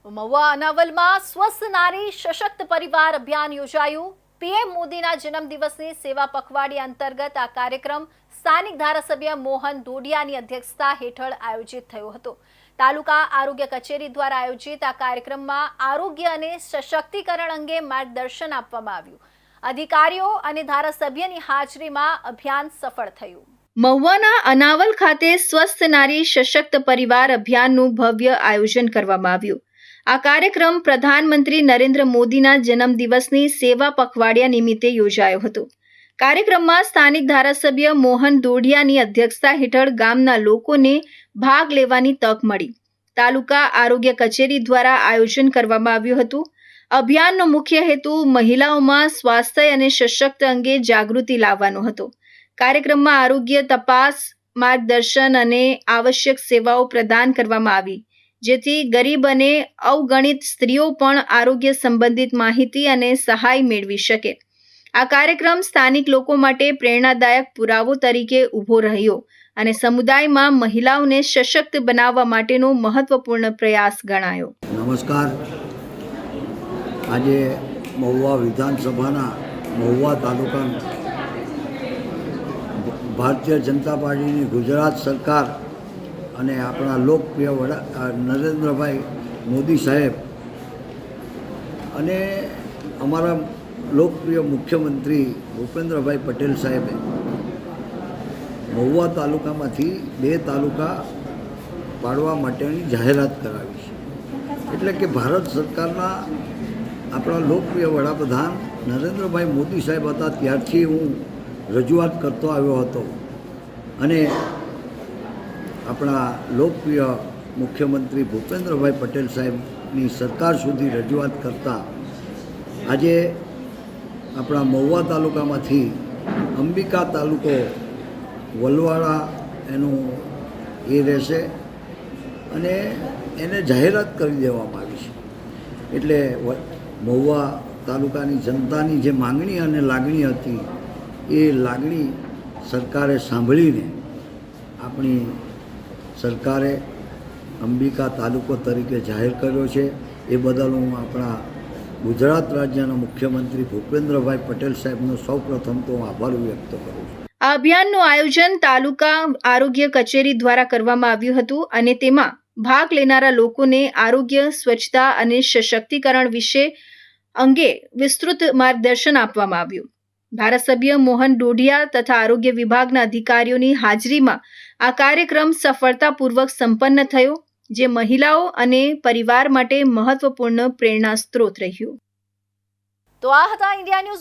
મહુવા અનાવલમાં સ્વસ્થ નારી સશક્ત પરિવાર અભિયાન યોજાયું। પીએમ મોદીના જન્મદિવસની સેવા પખવાડિયા અંતર્ગત આ કાર્યક્રમ સ્થાનિક ધારાસભ્ય મોહન દોડિયાની અધ્યક્ષતા હેઠળ આયોજિત થયો હતો। તાલુકા આરોગ્ય કચેરી દ્વારા આયોજિત આ કાર્યક્રમમાં આરોગ્ય અને સશક્તિકરણ અંગે માર્ગદર્શન આપવામાં આવ્યું। અધિકારીઓ અને ધારાસભ્યની હાજરીમાં અભિયાન સફળ થયું। મહુવાના અનાવલ ખાતે સ્વસ્થ નારી સશક્ત પરિવાર અભિયાનનું ભવ્ય આયોજન કરવામાં આવ્યું। આ કાર્યક્રમ પ્રધાનમંત્રી નરેન્દ્ર મોદીના જન્મદિવસની સેવા પખવાડિયા નિમિત્તે યોજાયો હતો। કાર્યક્રમમાં સ્થાનિક ધારાસભ્ય મોહન દોડિયાની અધ્યક્ષતા હેઠળ ગામના લોકોને ભાગ લેવાની તક મળી। તાલુકા આરોગ્ય કચેરી દ્વારા આયોજન કરવામાં આવ્યું હતું। અભિયાનનો મુખ્ય હેતુ મહિલાઓમાં સ્વાસ્થ્ય અને સશક્ત અંગે જાગૃતિ લાવવાનો હતો। કાર્યક્રમમાં આરોગ્ય તપાસ, માર્ગદર્શન અને આવશ્યક સેવાઓ પ્રદાન કરવામાં આવી, જેથી ગરીબ અને અવગણિત સ્ત્રીઓ પણ આરોગ્ય સંબંધિત માહિતી અને સહાય મેળવી શકે। આ કાર્યક્રમ સ્થાનિક લોકો માટે પ્રેરણાદાયક પુરાવો તરીકે ઊભો રહ્યો અને સમુદાયમાં મહિલાઓને સશક્ત બનાવવા માટેનો મહત્વપૂર્ણ પ્રયાસ ગણાયો। નમસ્કાર। આજે મહુવા વિધાનસભાના મહુવા તાલુકાના ભારતીય જનતા પાર્ટીની ગુજરાત સરકાર અને આપણા લોકપ્રિય વડા નરેન્દ્રભાઈ મોદી સાહેબ અને અમારા લોકપ્રિય મુખ્યમંત્રી ભૂપેન્દ્રભાઈ પટેલ સાહેબે મહુવા તાલુકામાંથી 2 તાલુકા પાડવા માટેની જાહેરાત કરાવી છે। એટલે કે ભારત સરકારના આપણા લોકપ્રિય વડાપ્રધાન નરેન્દ્રભાઈ મોદી સાહેબ હતા ત્યારથી હું રજૂઆત કરતો આવ્યો હતો અને આપણા લોકપ્રિય મુખ્યમંત્રી ભૂપેન્દ્રભાઈ પટેલ સાહેબની સરકાર સુધી રજૂઆત કરતા આજે આપણા મહુવા તાલુકામાંથી અંબિકા તાલુકો વલવાડા એનું એ રહેશે અને એને જાહેરાત કરી દેવામાં આવી છે। એટલે મહુવા તાલુકાની જનતાની જે માંગણી અને લાગણી હતી એ લાગણી સરકારે સાંભળીને આપણી સરકારે અંબિકા તાલુકો તરીકે જાહેર કર્યો છે। એ બદલ હું આપણા ગુજરાત રાજ્યના મુખ્યમંત્રી ભૂપેન્દ્રભાઈ પટેલ સાહેબનો સૌપ્રથમ તો આભાર વ્યક્ત કરું છું। આ અભિયાનનું આયોજન તાલુકા આરોગ્ય કચેરી દ્વારા કરવામાં આવ્યું હતું અને તેમાં ભાગ લેનારા લોકોને આરોગ્ય, સ્વચ્છતા અને સશક્તિકરણ વિશે અંગે વિસ્તૃત માર્ગદર્શન આપવામાં આવ્યું। ધારાસભ્ય મોહન દોડિયા તથા આરોગ્ય વિભાગના અધિકારીઓની હાજરીમાં આ કાર્યક્રમ સફળતાપૂર્વક સંપન્ન થયો, જે મહિલાઓ અને પરિવાર માટે મહત્વપૂર્ણ પ્રેરણા સ્ત્રોત રહ્યો। તો આ હતા ઇન્ડિયા ન્યૂઝ